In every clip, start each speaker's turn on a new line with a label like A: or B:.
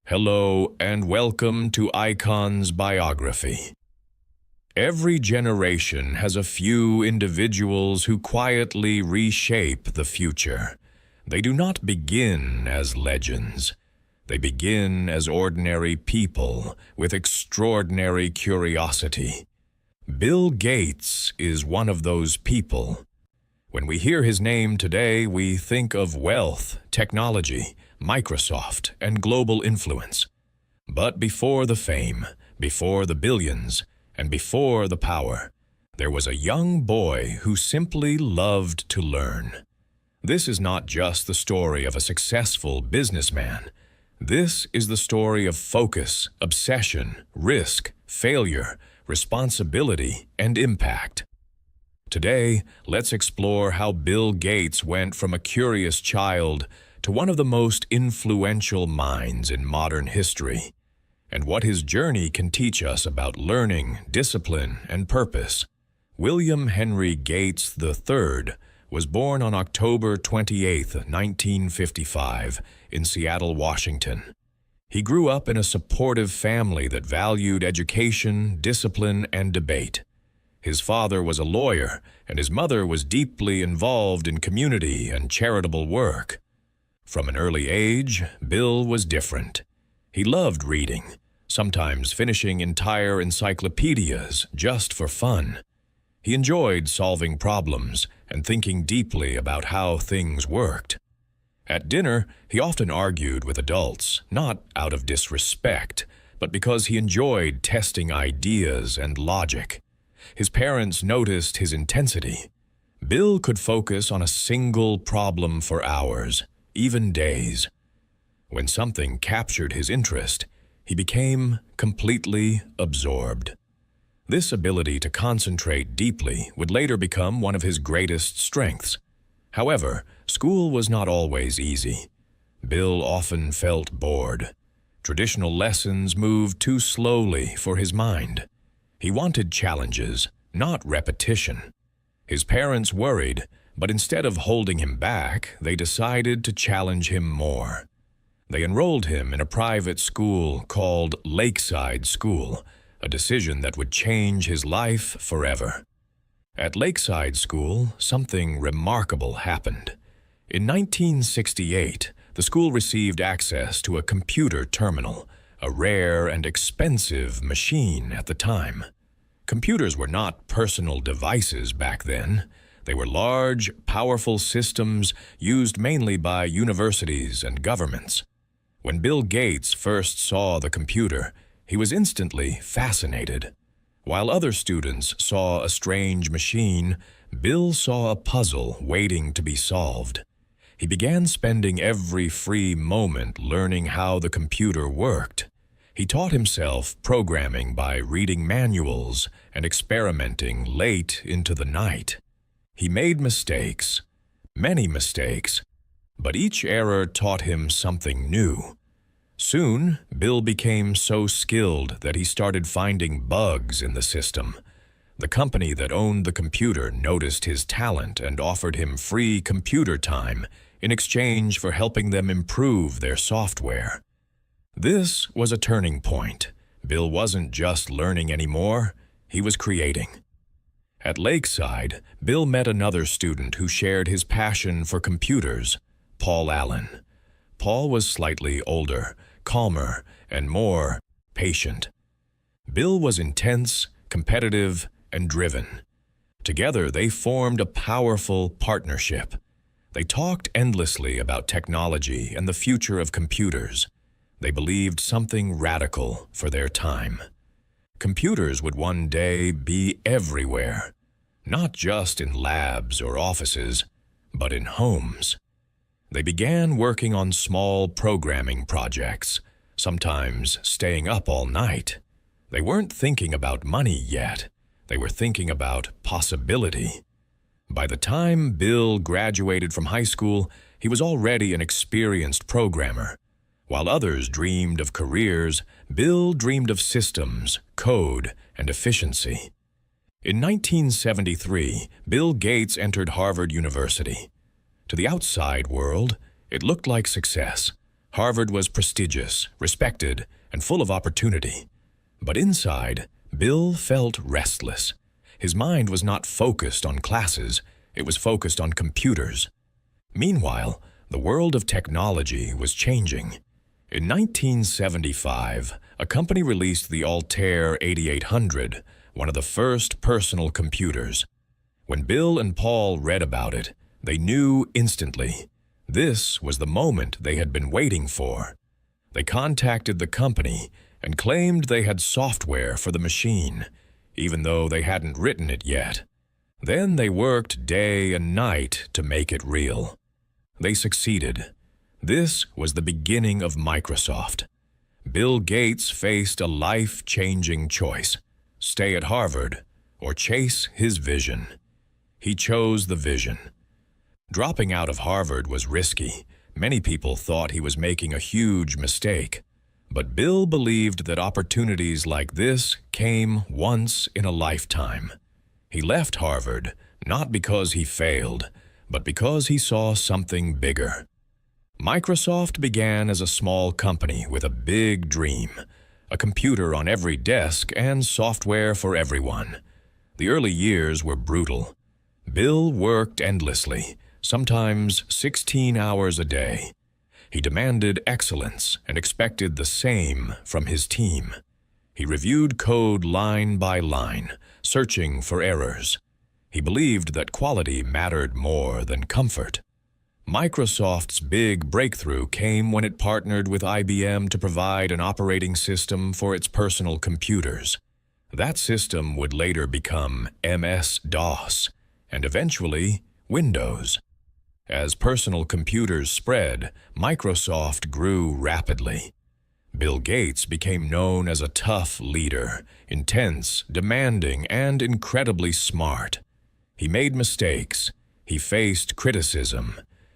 A: Hello and welcome to Icon's Biography. Every generation has a few individuals who quietly reshape the future. They do not begin as legends. They begin as ordinary people with extraordinary curiosity. Bill Gates is one of those people. When we hear his name today, we think of wealth, technology, Microsoft, and global influence. But before the fame, before the billions, and before the power, there was a young boy who simply loved to learn. This is not just the story of a successful businessman. This is the story of focus, obsession, risk, failure, responsibility, and impact. Today, let's explore how Bill Gates went from a curious child to one of the most influential minds in modern history, and what his journey can teach us about learning, discipline, and purpose. William Henry Gates III was born on October 28, 1955, in Seattle, Washington. He grew up in a supportive family that valued education, discipline, and debate. His father was a lawyer, and his mother was deeply involved in community and charitable work. From an early age, Bill was different. He loved reading, sometimes finishing entire encyclopedias just for fun. He enjoyed solving problems and thinking deeply about how things worked. At dinner, he often argued with adults, not out of disrespect, but because he enjoyed testing ideas and logic. His parents noticed his intensity. Bill could focus on a single problem for hours, even days. When something captured his interest, he became completely absorbed. This ability to concentrate deeply would later become one of his greatest strengths. However, school was not always easy. Bill often felt bored. Traditional lessons moved too slowly for his mind. He wanted challenges, not repetition. His parents worried, but instead of holding him back, they decided to challenge him more. They enrolled him in a private school called Lakeside School, a decision that would change his life forever. At Lakeside School, something remarkable happened. In 1968, the school received access to a computer terminal, a rare and expensive machine at the time. Computers were not personal devices back then. They were large, powerful systems used mainly by universities and governments. When Bill Gates first saw the computer, he was instantly fascinated. While other students saw a strange machine, Bill saw a puzzle waiting to be solved. He began spending every free moment learning how the computer worked. He taught himself programming by reading manuals and experimenting late into the night. He made mistakes, many mistakes, but each error taught him something new. Soon, Bill became so skilled that he started finding bugs in the system. The company that owned the computer noticed his talent and offered him free computer time in exchange for helping them improve their software. This was a turning point. Bill wasn't just learning anymore, he was creating. At Lakeside, Bill met another student who shared his passion for computers, Paul Allen. Paul was slightly older, calmer, and more patient. Bill was intense, competitive, and driven. Together, they formed a powerful partnership. They talked endlessly about technology and the future of computers. They believed something radical for their time. Computers would one day be everywhere, not just in labs or offices, but in homes. They began working on small programming projects, sometimes staying up all night. They weren't thinking about money yet. They were thinking about possibility. By the time Bill graduated from high school, he was already an experienced programmer. While others dreamed of careers, Bill dreamed of systems, code, and efficiency. In 1973, Bill Gates entered Harvard University. To the outside world, it looked like success. Harvard was prestigious, respected, and full of opportunity. But inside, Bill felt restless. His mind was not focused on classes, it was focused on computers. Meanwhile, the world of technology was changing. In 1975, a company released the Altair 8800, one of the first personal computers. When Bill and Paul read about it, they knew instantly. This was the moment they had been waiting for. They contacted the company and claimed they had software for the machine, even though they hadn't written it yet. Then they worked day and night to make it real. They succeeded. This was the beginning of Microsoft. Bill Gates faced a life-changing choice: stay at Harvard or chase his vision. He chose the vision. Dropping out of Harvard was risky. Many people thought he was making a huge mistake. But Bill believed that opportunities like this came once in a lifetime. He left Harvard not because he failed, but because he saw something bigger. Microsoft began as a small company with a big dream: a computer on every desk and software for everyone. The early years were brutal. Bill worked endlessly, sometimes 16 hours a day. He demanded excellence and expected the same from his team. He reviewed code line by line, searching for errors. He believed that quality mattered more than comfort. Microsoft's big breakthrough came when it partnered with IBM to provide an operating system for its personal computers. That system would later become MS-DOS, and eventually Windows. As personal computers spread, Microsoft grew rapidly. Bill Gates became known as a tough leader, intense, demanding, and incredibly smart. He made mistakes. He faced criticism.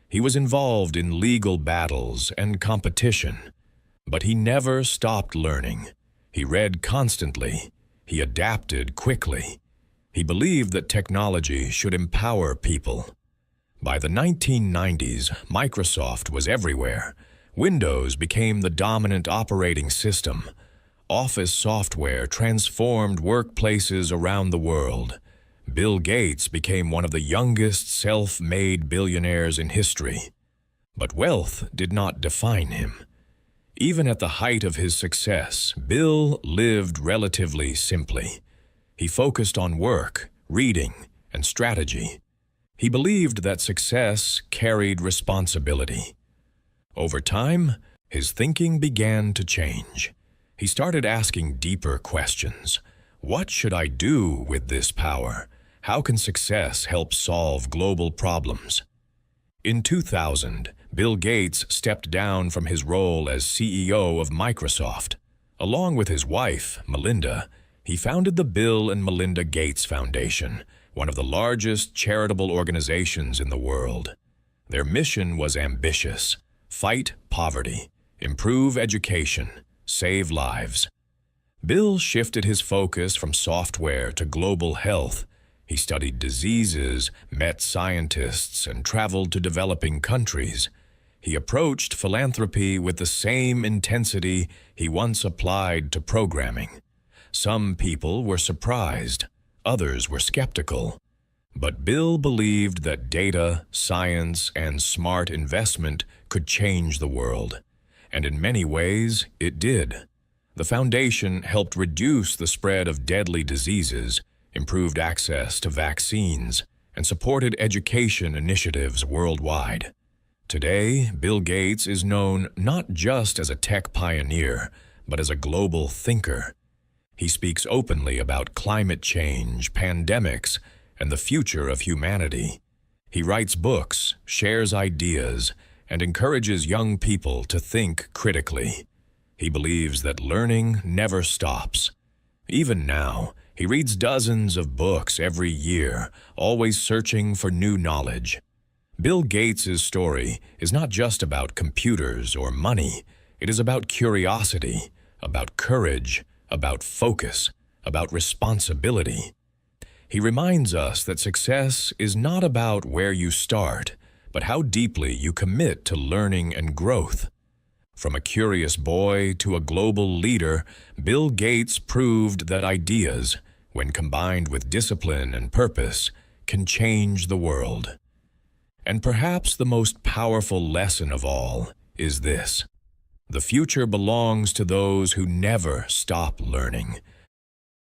A: He was involved in legal battles and competition. But he never stopped learning. He read constantly. He adapted quickly. He believed that technology should empower people. By the 1990s, Microsoft was everywhere. Windows became the dominant operating system. Office software transformed workplaces around the world. Bill Gates became one of the youngest self-made billionaires in history. But wealth did not define him. Even at the height of his success, Bill lived relatively simply. He focused on work, reading, and strategy. He believed that success carried responsibility. Over time, his thinking began to change. He started asking deeper questions. What should I do with this power? How can success help solve global problems? In 2000, Bill Gates stepped down from his role as CEO of Microsoft. Along with his wife, Melinda, he founded the Bill and Melinda Gates Foundation, one of the largest charitable organizations in the world. Their mission was ambitious: fight poverty, improve education, save lives. Bill shifted his focus from software to global health. He studied diseases, met scientists, and traveled to developing countries. He approached philanthropy with the same intensity he once applied to programming. Some people were surprised. Others were skeptical. But Bill believed that data, science, and smart investment could change the world. And in many ways, it did. The foundation helped reduce the spread of deadly diseases, improved access to vaccines, and supported education initiatives worldwide. Today, Bill Gates is known not just as a tech pioneer, but as a global thinker. He speaks openly about climate change, pandemics, and the future of humanity. He writes books, shares ideas, and encourages young people to think critically. He believes that learning never stops. Even now, he reads dozens of books every year, always searching for new knowledge. Bill Gates' story is not just about computers or money. It is about curiosity, about courage, about focus, about responsibility. He reminds us that success is not about where you start, but how deeply you commit to learning and growth. From a curious boy to a global leader, Bill Gates proved that ideas, when combined with discipline and purpose, can change the world. And perhaps the most powerful lesson of all is this: the future belongs to those who never stop learning,